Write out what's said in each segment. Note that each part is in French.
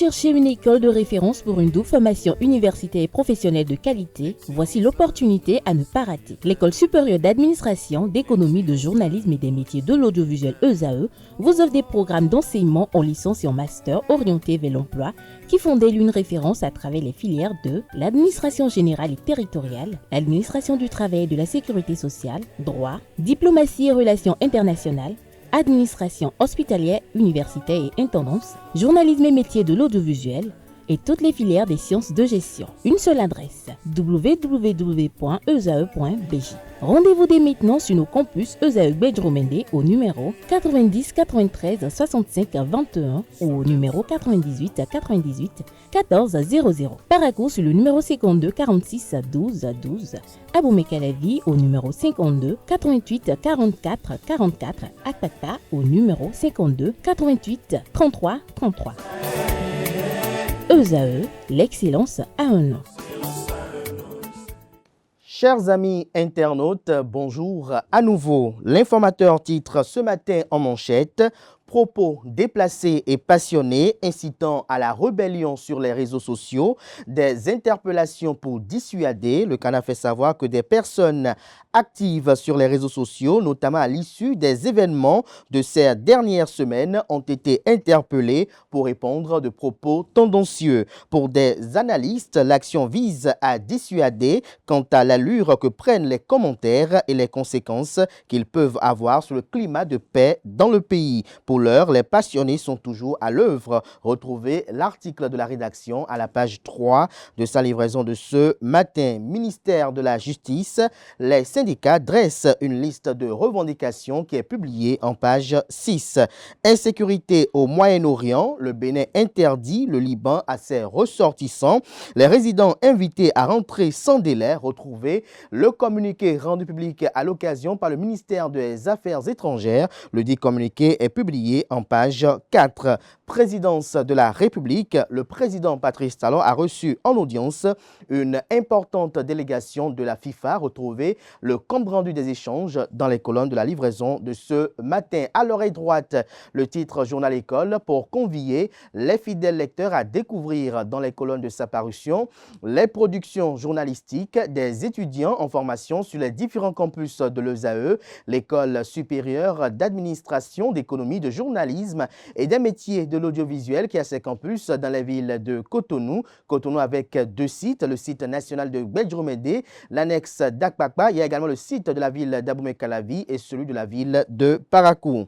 cherchez une école de référence pour une double formation universitaire et professionnelle de qualité? Voici l'opportunité à ne pas rater. L'École supérieure d'administration, d'économie, de journalisme et des métiers de l'audiovisuel ESAE vous offre des programmes d'enseignement en licence et en master orientés vers l'emploi qui font d'elle une référence à travers les filières de l'administration générale et territoriale, l'administration du travail et de la sécurité sociale, droit, diplomatie et relations internationales, administration hospitalière, universitaire et intendance, journalisme et métiers de l'audiovisuel et toutes les filières des sciences de gestion. Une seule adresse, www.esae.bj. Rendez-vous dès maintenant sur nos campus ESAE Bedjromende au numéro 90 93 65 21 ou au numéro 98 98 14 00. Paracourt sur le numéro 52 46 12 12. Aboumé-Calavi au numéro 52 88 44 44. Akpaka au numéro 52 88 33 33. ESAE, l'excellence à un nom. Chers amis internautes, bonjour à nouveau. L'informateur titre ce matin en manchette: propos déplacés et passionnés incitant à la rébellion sur les réseaux sociaux, des interpellations pour dissuader. Le Canard fait savoir que des personnes actives sur les réseaux sociaux, notamment à l'issue des événements de ces dernières semaines, ont été interpellées pour répondre de propos tendancieux. Pour des analystes, l'action vise à dissuader quant à l'allure que prennent les commentaires et les conséquences qu'ils peuvent avoir sur le climat de paix dans le pays. Pour l'heure, les passionnés sont toujours à l'œuvre. Retrouvez l'article de la rédaction à la page 3 de sa livraison de ce matin. Ministère de la Justice, les syndicats dressent une liste de revendications qui est publiée en page 6. Insécurité au Moyen-Orient, le Bénin interdit le Liban à ses ressortissants. Les résidents invités à rentrer sans délai. Retrouvez le communiqué rendu public à l'occasion par le ministère des Affaires étrangères. Le dit communiqué est publié en page 4. Présidence de la République, le président Patrice Talon a reçu en audience une importante délégation de la FIFA. Retrouvez le compte rendu des échanges dans les colonnes de la livraison de ce matin. À l'oreille droite, le titre Journal École pour convier les fidèles lecteurs à découvrir dans les colonnes de sa parution les productions journalistiques des étudiants en formation sur les différents campus de l'ESAE, l'école supérieure d'administration, d'économie, de journalisme et des métiers de l'audiovisuel qui a ses campus dans la ville de Cotonou. Cotonou avec deux sites, le site national de Bedjromende, l'annexe d'Akpakpa. Il y a également le site de la ville d'Aboumé-Calavi et celui de la ville de Parakou.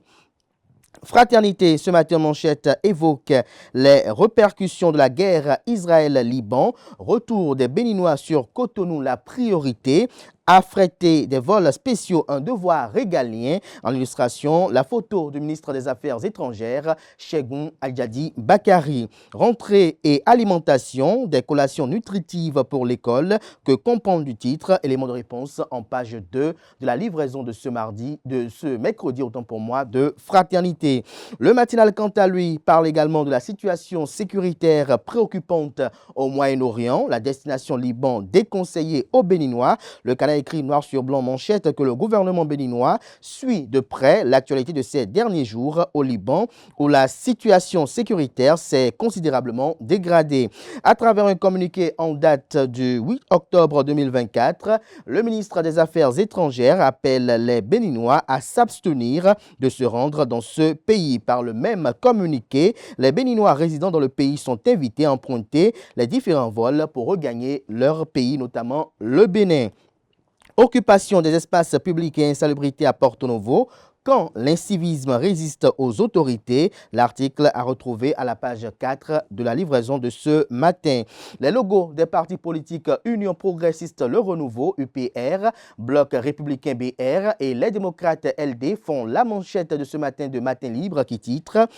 Fraternité, ce matin manchette, évoque les répercussions de la guerre Israël-Liban. Retour des Béninois sur Cotonou, la priorité. Affréter des vols spéciaux, un devoir régalien. En illustration, la photo du ministre des Affaires étrangères, Chegoum Adjadi Bakari. Rentrée et alimentation, des collations nutritives pour l'école que comprend du titre. Élément de réponse en page 2 de la livraison de ce mercredi, autant pour moi, de Fraternité. Le matinal, quant à lui, parle également de la situation sécuritaire préoccupante au Moyen-Orient. La destination Liban déconseillée aux Béninois. Le Canada écrit noir sur blanc manchette que le gouvernement béninois suit de près l'actualité de ces derniers jours au Liban où la situation sécuritaire s'est considérablement dégradée. À travers un communiqué en date du 8 octobre 2024, le ministre des Affaires étrangères appelle les Béninois à s'abstenir de se rendre dans ce pays. Par le même communiqué, les Béninois résidant dans le pays sont invités à emprunter les différents vols pour regagner leur pays, notamment le Bénin. Occupation des espaces publics et insalubrité à Porto Novo. Quand l'incivisme résiste aux autorités, l'article à retrouver à la page 4 de la livraison de ce matin. Les logos des partis politiques Union progressiste Le Renouveau, UPR, Bloc républicain BR et les démocrates LD font la manchette de ce matin de Matin Libre qui titre «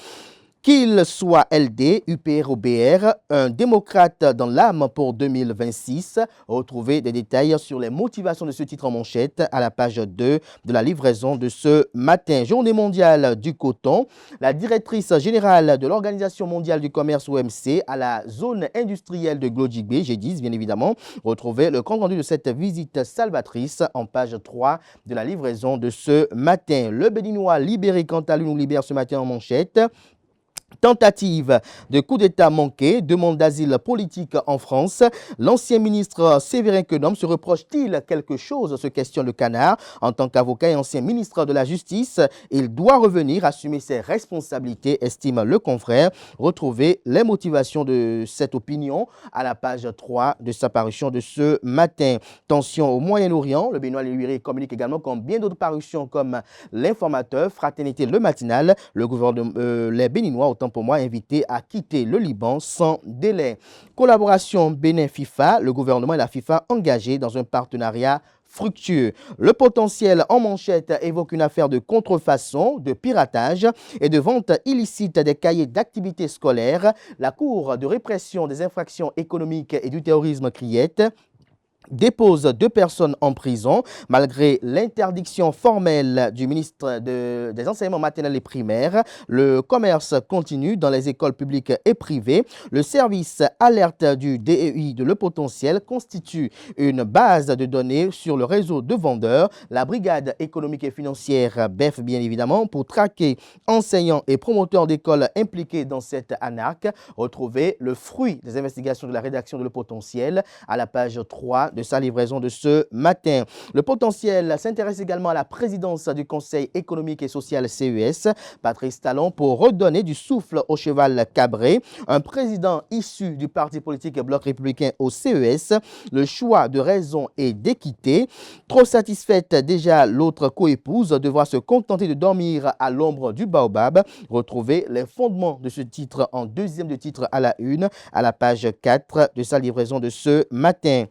Qu'il soit LD, UPR ou BR, un démocrate dans l'âme pour 2026. » Retrouvez des détails sur les motivations de ce titre en manchette à la page 2 de la livraison de ce matin. Journée mondiale du coton. La directrice générale de l'Organisation mondiale du commerce OMC à la zone industrielle de Glodjigbe, G10 bien évidemment. Retrouvez le compte rendu de cette visite salvatrice en page 3 de la livraison de ce matin. Le Béninois libéré quant à lui nous libère ce matin en manchette. Tentative de coup d'État manqué, demande d'asile politique en France. L'ancien ministre Séverin Quenome se reproche-t-il quelque chose, se questionne le Canard. En tant qu'avocat et ancien ministre de la Justice, il doit revenir assumer ses responsabilités, estime le confrère. Retrouvez les motivations de cette opinion à la page 3 de sa parution de ce matin. Tension au Moyen-Orient, le Béninois Libéré communique également comme bien d'autres parutions comme L'Informateur, Fraternité le Matinal, le gouvernement, les Béninois, autant pour moi, invités à quitter le Liban sans délai. Collaboration Bénin-FIFA, le gouvernement et la FIFA engagés dans un partenariat fructueux. Le potentiel en manchette évoque une affaire de contrefaçon, de piratage et de vente illicite des cahiers d'activités scolaires. La Cour de répression des infractions économiques et du terrorisme Criette dépose 2 personnes en prison malgré l'interdiction formelle du ministre des enseignements maternels et primaires. Le commerce continue dans les écoles publiques et privées. Le service alerte du DEI de Le Potentiel constitue une base de données sur le réseau de vendeurs. La brigade économique et financière BEF, bien évidemment, pour traquer enseignants et promoteurs d'écoles impliqués dans cette anarque. Retrouvez le fruit des investigations de la rédaction de Le Potentiel à la page 3 de sa livraison de ce matin. Le Potentiel s'intéresse également à la présidence du Conseil économique et social CES, Patrice Talon, pour redonner du souffle au cheval cabré. Un président issu du parti politique Bloc républicain au CES, le choix de raison et d'équité. Trop satisfaite déjà, l'autre coépouse devra se contenter de dormir à l'ombre du baobab. Retrouvez les fondements de ce titre en deuxième de titre à la une, à la page 4 de sa livraison de ce matin.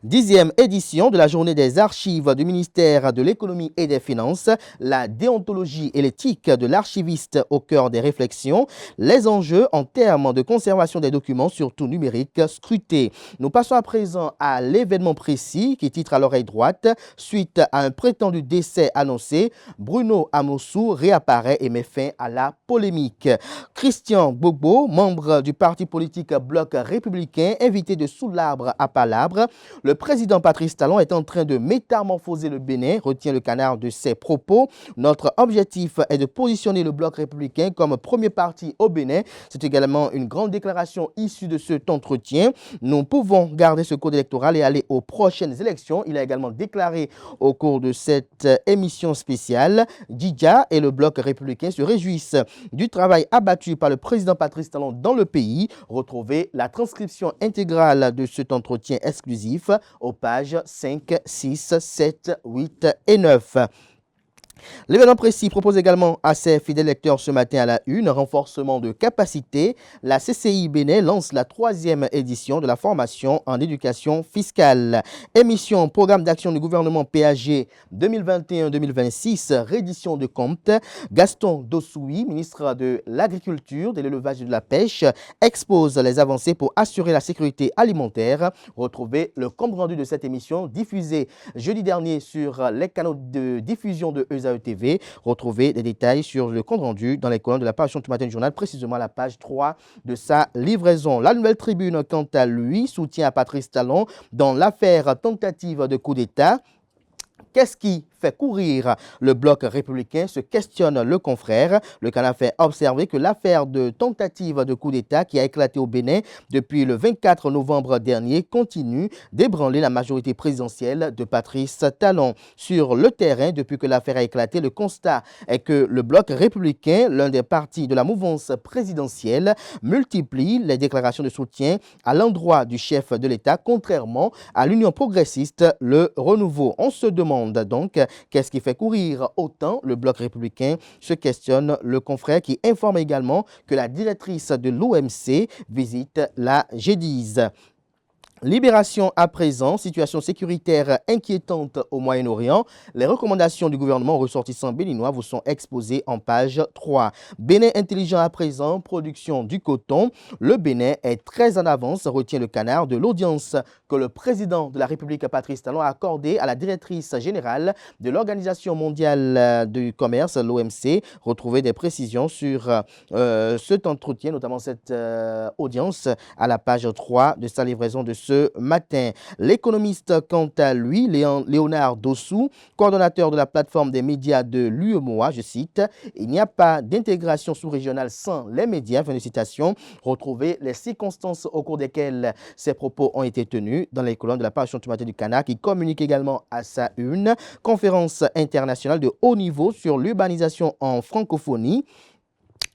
10e édition de la journée des archives du ministère de l'économie et des finances, la déontologie et l'éthique de l'archiviste au cœur des réflexions, les enjeux en termes de conservation des documents, surtout numériques, scrutés. Nous passons à présent à l'événement précis qui titre à l'oreille droite, suite à un prétendu décès annoncé, Bruno Amossou réapparaît et met fin à la polémique. Christian Gbagbo, membre du parti politique Bloc républicain, invité de Sous l'arbre à Palabre. Le président Patrice Talon est en train de métamorphoser le Bénin, retient le Canard de ses propos. Notre objectif est de positionner le Bloc républicain comme premier parti au Bénin. C'est également une grande déclaration issue de cet entretien. Nous pouvons garder ce code électoral et aller aux prochaines élections. Il a également déclaré au cours de cette émission spéciale, Djidja et le Bloc républicain se réjouissent du travail abattu par le président Patrice Talon dans le pays. Retrouvez la transcription intégrale de cet entretien exclusif aux pages 5, 6, 7, 8 et 9. L'événement précis propose également à ses fidèles lecteurs ce matin à la une, renforcement de capacité. La CCI Bénin lance la 3e édition de la formation en éducation fiscale. Émission programme d'action du gouvernement PAG 2021-2026, reddition de comptes. Gaston Dossoui, ministre de l'Agriculture, de l'Élevage et de la Pêche, expose les avancées pour assurer la sécurité alimentaire. Retrouvez le compte rendu de cette émission diffusée jeudi dernier sur les canaux de diffusion de ESAE TV. Retrouvez des détails sur le compte rendu dans les colonnes de la parution du matin du journal, précisément à la page 3 de sa livraison. La Nouvelle Tribune, quant à lui, soutient à Patrice Talon dans l'affaire tentative de coup d'État. Qu'est-ce qui fait courir le Bloc républicain, se questionne le confrère. Le Canard fait observer que l'affaire de tentative de coup d'État qui a éclaté au Bénin depuis le 24 novembre dernier continue d'ébranler la majorité présidentielle de Patrice Talon. Sur le terrain, depuis que l'affaire a éclaté, le constat est que le Bloc républicain, l'un des partis de la mouvance présidentielle, multiplie les déclarations de soutien à l'endroit du chef de l'État, contrairement à l'Union progressiste, le Renouveau. On se demande donc qu'est-ce qui fait courir autant le Bloc républicain, se questionne le confrère qui informe également que la directrice de l'OMC visite la G10. Libération à présent, situation sécuritaire inquiétante au Moyen-Orient. Les recommandations du gouvernement ressortissant béninois vous sont exposées en page 3. Bénin intelligent à présent, production du coton. Le Bénin est très en avance, retient le Canard, de l'audience que le président de la République Patrice Talon a accordée à la directrice générale de l'Organisation mondiale du commerce, l'OMC. Retrouvez des précisions sur cet entretien, notamment cette audience, à la page 3 de sa livraison de ce ce matin. L'économiste, quant à lui, Léonard Dossou, coordonnateur de la plateforme des médias de l'UEMOA, je cite, « Il n'y a pas d'intégration sous-régionale sans les médias », fin de citation. Retrouvez les circonstances au cours desquelles ces propos ont été tenus dans les colonnes de la parution du matin du Canard, qui communique également à sa une conférence internationale de haut niveau sur l'urbanisation en francophonie.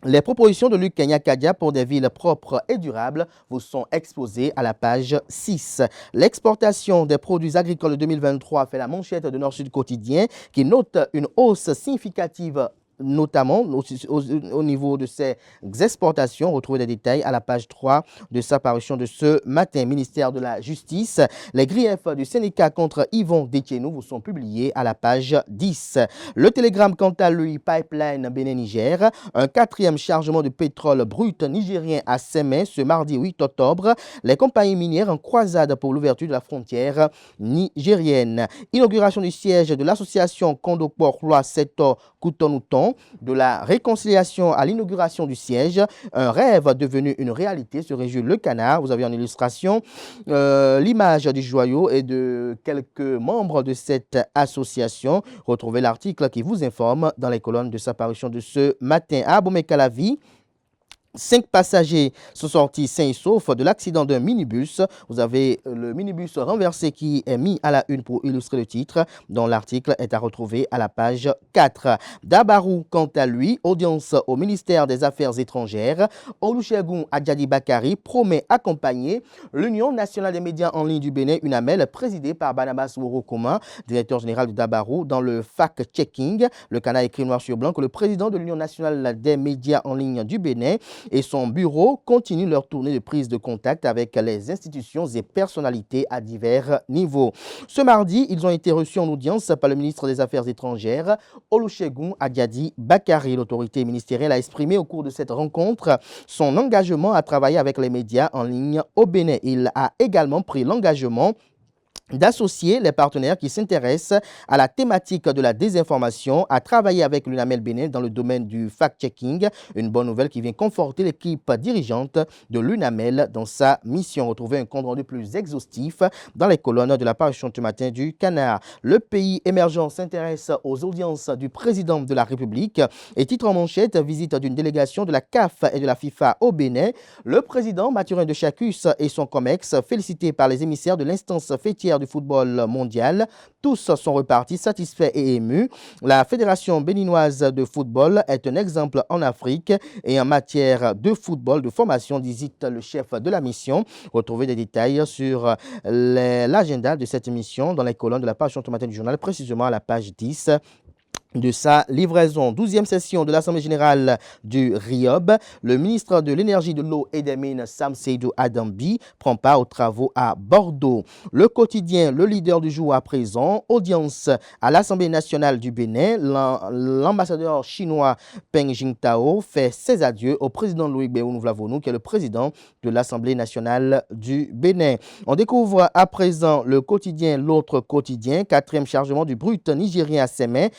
Les propositions de Luc Kenyakadia pour des villes propres et durables vous sont exposées à la page 6. L'exportation des produits agricoles de 2023 fait la manchette de Nord-Sud Quotidien qui note une hausse significative notamment au niveau de ses exportations. Retrouvez des détails à la page 3 de sa parution de ce matin. Ministère de la Justice, les griefs du Sénéca contre Yvon Détienou vous sont publiés à la page 10. Le Télégramme, quant à lui, Pipeline Bénin-Niger, un 4e chargement de pétrole brut nigérien à Sémé ce mardi 8 octobre. Les compagnies minières en croisade pour l'ouverture de la frontière nigérienne. Inauguration du siège de l'association Kondopor-Loi Seto Coutonnouton, de la réconciliation à l'inauguration du siège, un rêve devenu une réalité, se réjouit le Canard. Vous avez en illustration l'image du joyau et de quelques membres de cette association. Retrouvez l'article qui vous informe dans les colonnes de sa parution de ce matin. À Abomey-Calavi, 5 passagers sont sortis sains et saufs de l'accident d'un minibus. Vous avez le minibus renversé qui est mis à la une pour illustrer le titre, dont l'article est à retrouver à la page 4. Dabarou, quant à lui, audience au ministère des Affaires étrangères. Olusegun Adjadi Bakari promet accompagner l'Union nationale des médias en ligne du Bénin, UNAMEL, présidée par Barnabas Worokoma, directeur général de Dabarou, dans le fact-checking. Le Canard écrit noir sur blanc que le président de l'Union nationale des médias en ligne du Bénin et son bureau continuent leur tournée de prise de contact avec les institutions et personnalités à divers niveaux. Ce mardi, ils ont été reçus en audience par le ministre des Affaires étrangères, Olusegun Adjadi Bakari. L'autorité ministérielle a exprimé au cours de cette rencontre son engagement à travailler avec les médias en ligne au Bénin. Il a également pris l'engagement d'associer les partenaires qui s'intéressent à la thématique de la désinformation, à travailler avec l'UNAMEL Bénin dans le domaine du fact-checking. Une bonne nouvelle qui vient conforter l'équipe dirigeante de l'UNAMEL dans sa mission. Retrouvez un compte rendu plus exhaustif dans les colonnes de la parution du matin du Canard. Le pays émergent s'intéresse aux audiences du président de la République et titre en manchette, visite d'une délégation de la CAF et de la FIFA au Bénin. Le président Mathurin de Chacus et son COMEX, félicités par les émissaires de l'instance fêtière du football mondial. Tous sont repartis satisfaits et émus. La Fédération béninoise de football est un exemple en Afrique et en matière de football de formation, dit le chef de la mission. Retrouvez des détails sur l'agenda de cette mission dans les colonnes de la page matin du journal, précisément à la page 10. De sa livraison. 12e session de l'Assemblée générale du RIOB, le ministre de l'Énergie, de l'Eau et des Mines, Sam Seydou Adambi, prend part aux travaux à Bordeaux. Le quotidien, le leader du jour à présent, audience à l'Assemblée nationale du Bénin. L'ambassadeur chinois Peng Jingtao fait ses adieux au président Louis Béounou-Vlavonou, qui est le président de l'Assemblée nationale du Bénin. On découvre à présent le quotidien, l'autre quotidien, 4e chargement du brut nigérien à Sémé.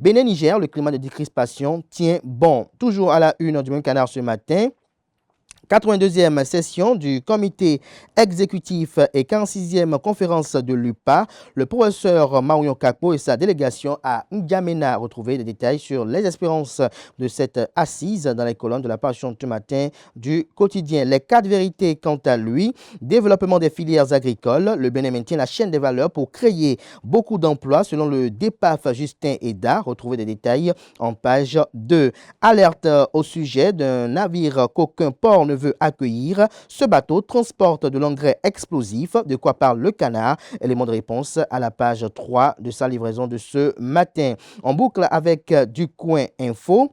Bénin-Niger, le climat de décrispation tient bon. Toujours à la une du même Canard ce matin. 82e session du comité exécutif et 46e conférence de l'UPA, le professeur Marion Kakpo et sa délégation à N'Djamena. Retrouvez des détails sur les espérances de cette assise dans les colonnes de la parution du matin du quotidien. Les 4 vérités, quant à lui, développement des filières agricoles, le Bénin maintient la chaîne des valeurs pour créer beaucoup d'emplois selon le DEPAF Justin Eda. Retrouvez des détails en page 2. Alerte au sujet d'un navire qu'aucun port ne veut accueillir. Ce bateau transporte de l'engrais explosif. De quoi parle le Canard? Élément de réponse à la page 3 de sa livraison de ce matin. En boucle avec Du Coin Info.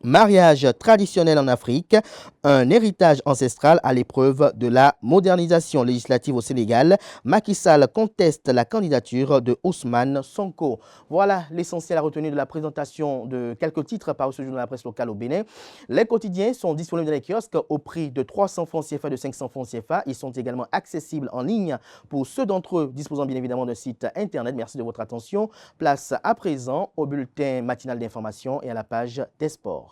Mariage traditionnel en Afrique, un héritage ancestral à l'épreuve de la modernisation législative au Sénégal. Macky Sall conteste la candidature de Ousmane Sonko. Voilà l'essentiel à retenir de la présentation de quelques titres par ce jour dans la presse locale au Bénin. Les quotidiens sont disponibles dans les kiosques au prix de 300 francs CFA, de 500 francs CFA. Ils sont également accessibles en ligne pour ceux d'entre eux disposant bien évidemment d'un site internet. Merci de votre attention. Place à présent au bulletin matinal d'information et à la page des sports.